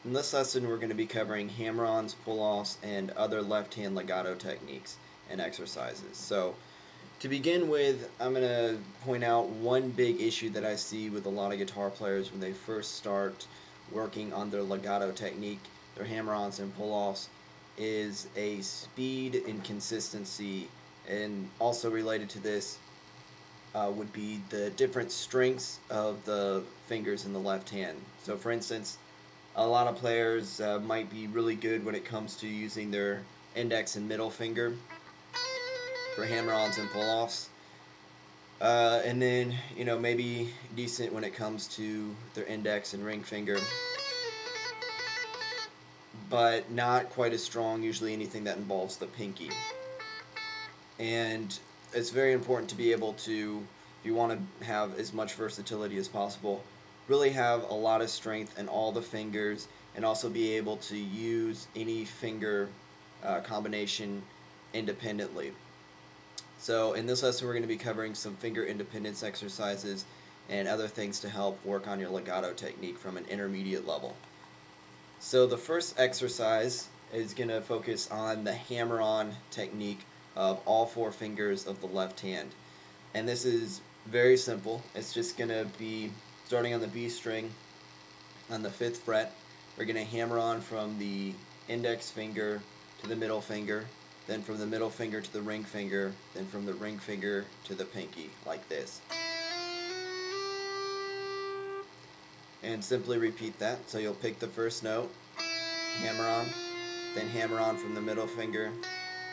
In this lesson we're going to be covering hammer-ons, pull-offs, and other left-hand legato techniques and exercises. So to begin with, I'm going to point out one big issue that I see with a lot of guitar players when they first start working on their legato technique, their hammer-ons and pull-offs, is a speed inconsistency, and also related to this would be the different strengths of the fingers in the left hand. So for instance, a lot of players might be really good when it comes to using their index and middle finger for hammer-ons and pull-offs. And then, maybe decent when it comes to their index and ring finger, but not quite as strong usually anything that involves the pinky. And it's very important to be able to, if you want to have as much versatility as possible, really have a lot of strength in all the fingers, and also be able to use any finger combination independently. So in this lesson we're going to be covering some finger independence exercises and other things to help work on your legato technique from an intermediate level. So the first exercise is going to focus on the hammer-on technique of all four fingers of the left hand. And this is very simple. It's just going to be starting on the B string on the 5th fret. We're going to hammer on from the index finger to the middle finger, then from the middle finger to the ring finger, then from the ring finger to the pinky, like this. And simply repeat that. So you'll pick the first note, hammer on, then hammer on from the middle finger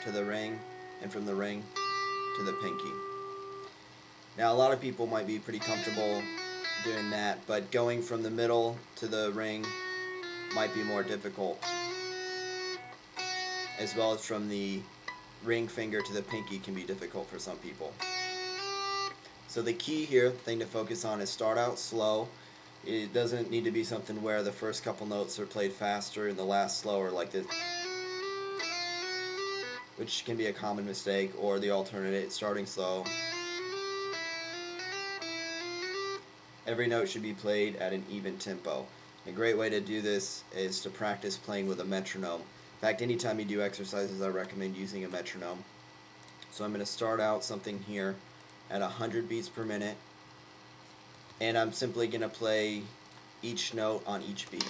to the ring, and from the ring to the pinky. Now a lot of people might be pretty comfortable doing that, but going from the middle to the ring might be more difficult, as well as from the ring finger to the pinky can be difficult for some people. So the key here, thing to focus on, is start out slow. It doesn't need to be something where the first couple notes are played faster and the last slower, like this, which can be a common mistake, or the alternative, starting slow. Every note should be played at an even tempo. A great way to do this is to practice playing with a metronome. In fact, anytime you do exercises, I recommend using a metronome. So I'm going to start out something here at 100 beats per minute, and I'm simply going to play each note on each beat.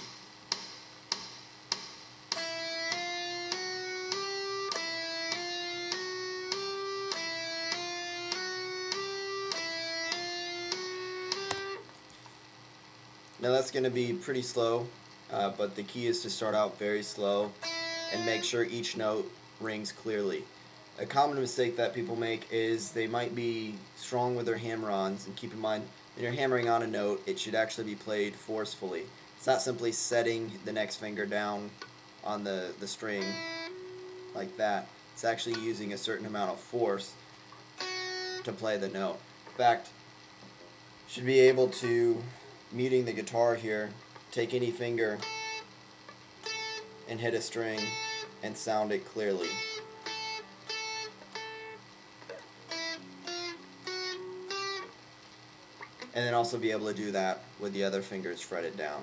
Now that's going to be pretty slow, but the key is to start out very slow and make sure each note rings clearly. A common mistake that people make is they might be strong with their hammer-ons, and keep in mind, when you're hammering on a note, it should actually be played forcefully. It's not simply setting the next finger down on the string like that. It's actually using a certain amount of force to play the note. In fact, you should be able to, muting the guitar here, take any finger and hit a string and sound it clearly. And then also be able to do that with the other fingers fretted down.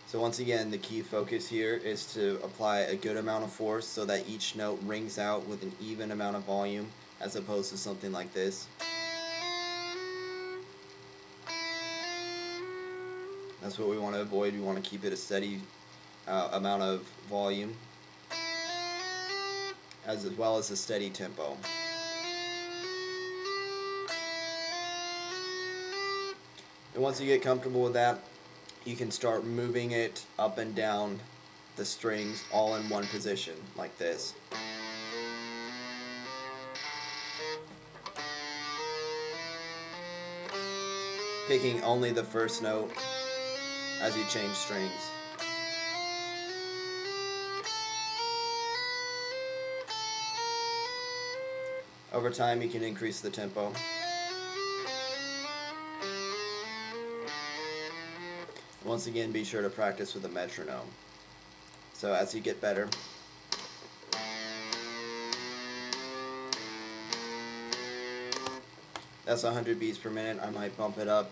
So once again, the key focus here is to apply a good amount of force so that each note rings out with an even amount of volume, as opposed to something like this. That's what we want to avoid. We want to keep it a steady amount of volume, as well as a steady tempo. And once you get comfortable with that, you can start moving it up and down the strings all in one position, like this. Picking only the first note as you change strings. Over time you can increase the tempo. Once again, be sure to practice with a metronome. So as you get better, That's 100 beats per minute. I might bump it up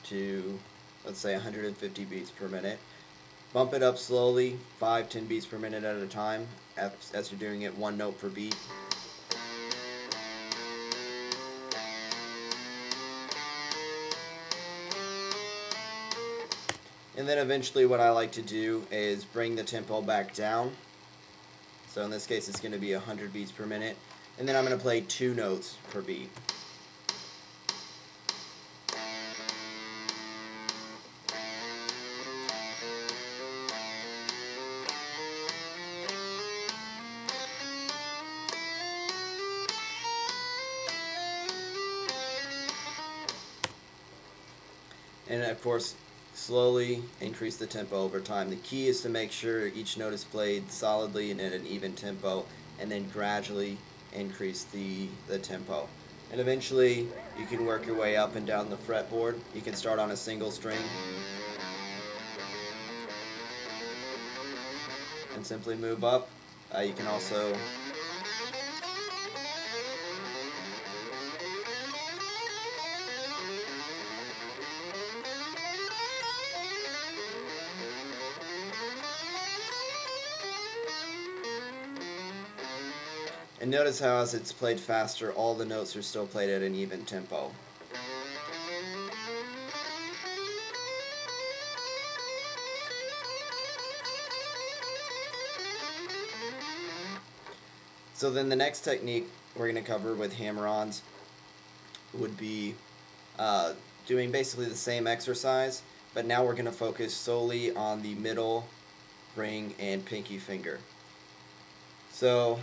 to, let's say, 150 beats per minute. Bump it up slowly, 5-10 beats per minute at a time, as you're doing it one note per beat. And then eventually what I like to do is bring the tempo back down. So in this case it's going to be 100 beats per minute. And then I'm going to play 2 notes per beat. And of course, slowly increase the tempo over time. The key is to make sure each note is played solidly and at an even tempo, and then gradually increase the tempo. And eventually, you can work your way up and down the fretboard. You can start on a single string and simply move up. You can also and notice how as it's played faster, all the notes are still played at an even tempo. So then the next technique we're going to cover with hammer-ons would be doing basically the same exercise, but now we're going to focus solely on the middle, ring, and pinky finger. So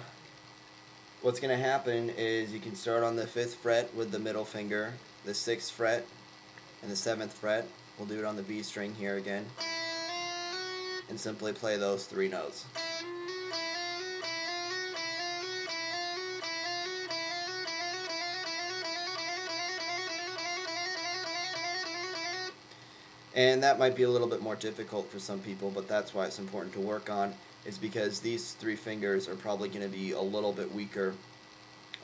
what's going to happen is you can start on the 5th fret with the middle finger, the 6th fret, and the 7th fret. We'll do it on the B string here again, and simply play those 3 notes. And that might be a little bit more difficult for some people, but that's why it's important to work on, is because these 3 fingers are probably going to be a little bit weaker,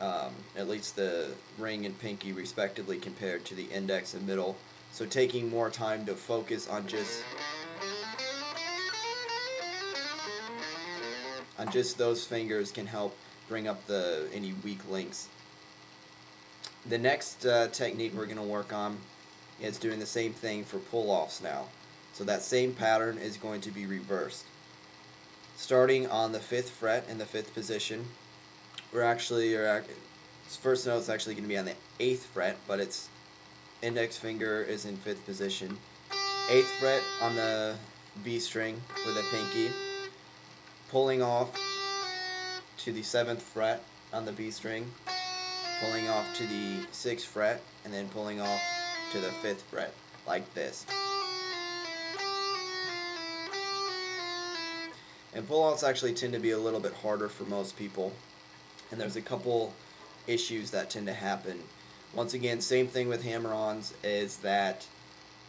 at least the ring and pinky respectively, compared to the index and middle. So taking more time to focus on just those fingers can help bring up any weak links. The next technique we're going to work on is doing the same thing for pull-offs now. So that same pattern is going to be reversed. Starting on the 5th fret in the 5th position, first note is actually going to be on the 8th fret, but its index finger is in 5th position. 8th fret on the B string with a pinky, pulling off to the 7th fret on the B string, pulling off to the 6th fret, and then pulling off to the 5th fret, like this. And pull-offs actually tend to be a little bit harder for most people, and there's a couple issues that tend to happen. Once again, same thing with hammer-ons, is that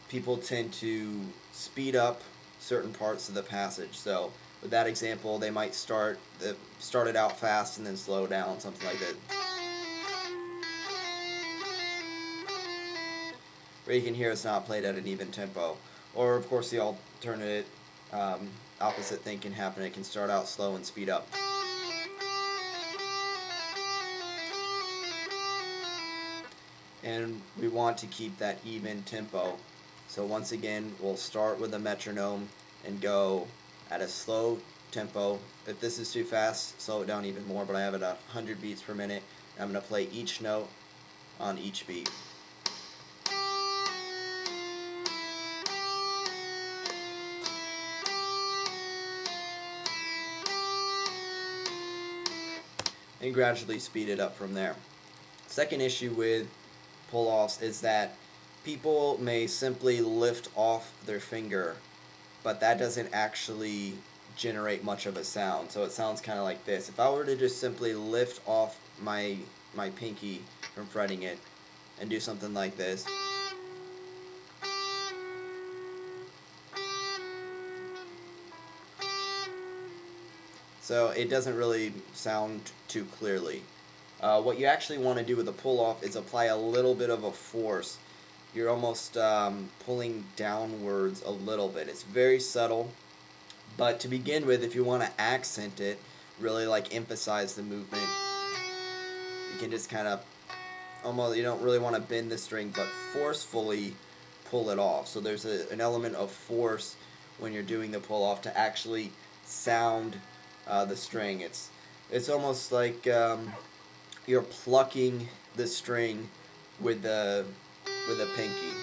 people tend to speed up certain parts of the passage. So with that example, they might start it out fast and then slow down, something like that. Where you can hear it's not played at an even tempo. Or of course the alternate opposite thing can happen. It can start out slow and speed up. And we want to keep that even tempo. So once again, we'll start with a metronome and go at a slow tempo. If this is too fast, slow it down even more, but I have it at 100 beats per minute. I'm going to play each note on each beat. And gradually speed it up from there. Second issue with pull-offs is that people may simply lift off their finger, but that doesn't actually generate much of a sound. So it sounds kind of like this. If I were to just simply lift off my pinky from fretting it and do something like this, so it doesn't really sound too clearly. What you actually want to do with a pull-off is apply a little bit of a force. You're almost pulling downwards a little bit. It's very subtle, but to begin with, if you want to accent it, really like emphasize the movement, you can just kind of almost, you don't really want to bend the string, but forcefully pull it off. So there's an element of force when you're doing the pull-off to actually sound the string. It's almost like you're plucking the string with the pinky.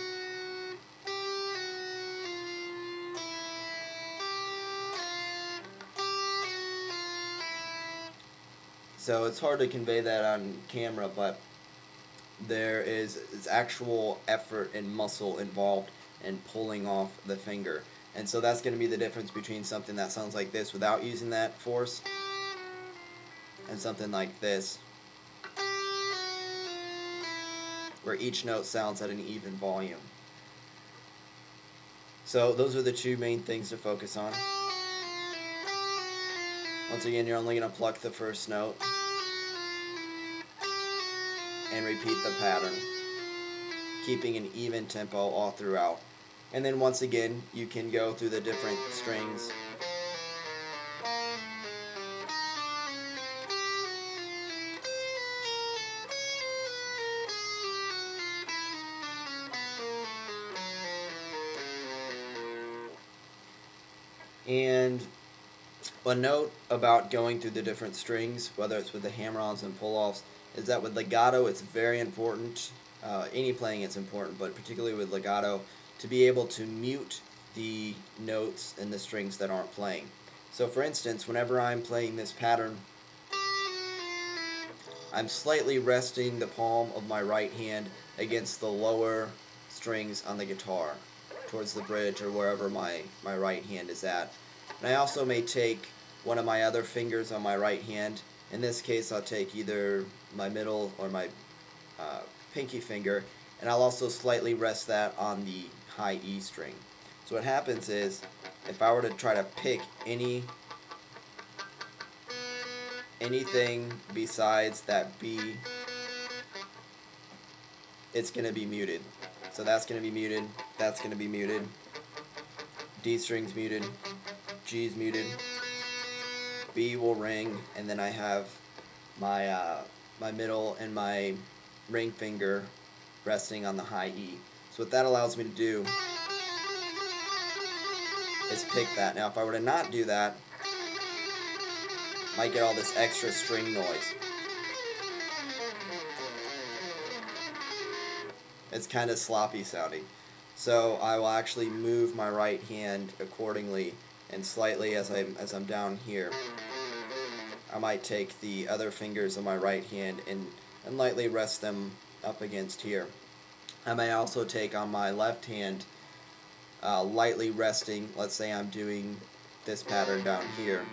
So it's hard to convey that on camera, but there is actual effort and muscle involved in pulling off the finger. And so that's going to be the difference between something that sounds like this without using that force and something like this, where each note sounds at an even volume. So those are the two main things to focus on. Once again, you're only going to pluck the first note and repeat the pattern, keeping an even tempo all throughout. And then once again, you can go through the different strings. And a note about going through the different strings, whether it's with the hammer-ons and pull-offs, is that with legato it's very important, any playing it's important, but particularly with legato, to be able to mute the notes and the strings that aren't playing. So for instance, whenever I'm playing this pattern, I'm slightly resting the palm of my right hand against the lower strings on the guitar, towards the bridge or wherever my right hand is at. And I also may take one of my other fingers on my right hand. In this case, I'll take either my middle or my pinky finger, and I'll also slightly rest that on the high E string. So what happens is, if I were to try to pick anything besides that B, it's going to be muted. So that's going to be muted, that's going to be muted, D string's muted, G's muted, B will ring, and then I have my my middle and my ring finger resting on the high E. So what that allows me to do is pick that. Now if I were to not do that, I might get all this extra string noise. It's kind of sloppy sounding. So I will actually move my right hand accordingly, and slightly as I'm down here, I might take the other fingers of my right hand and lightly rest them up against here. I may also take on my left hand, lightly resting, let's say I'm doing this pattern down here.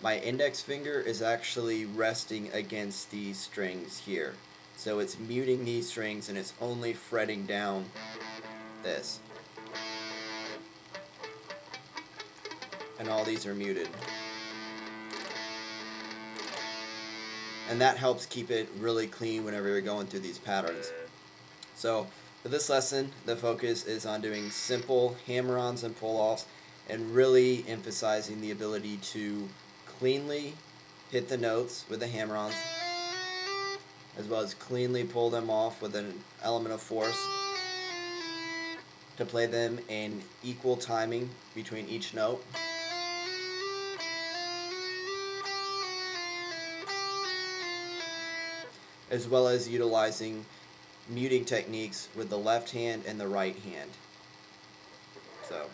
My index finger is actually resting against these strings here. So it's muting these strings and it's only fretting down this. And all these are muted. And that helps keep it really clean whenever you're going through these patterns. So for this lesson, the focus is on doing simple hammer-ons and pull-offs and really emphasizing the ability to cleanly hit the notes with the hammer-ons, as well as cleanly pull them off with an element of force, to play them in equal timing between each note, as well as utilizing muting techniques with the left hand and the right hand. So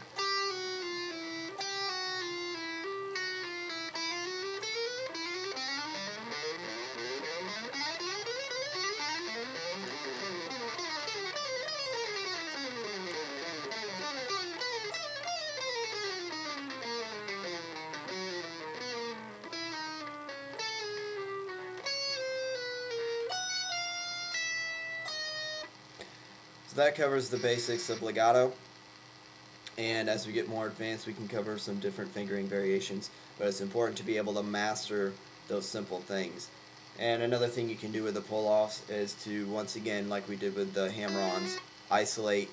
that covers the basics of legato, and as we get more advanced we can cover some different fingering variations, but it's important to be able to master those simple things. And another thing you can do with the pull-offs is to, once again, like we did with the hammer-ons, isolate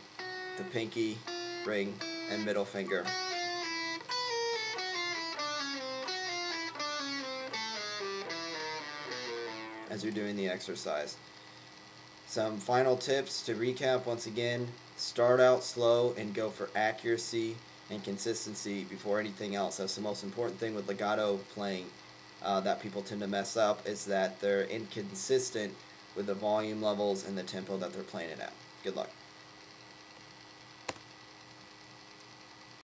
the pinky, ring, and middle finger. As you're doing the exercise. Some final tips to recap once again: start out slow and go for accuracy and consistency before anything else. That's the most important thing with legato playing that people tend to mess up, is that they're inconsistent with the volume levels and the tempo that they're playing it at. Good luck.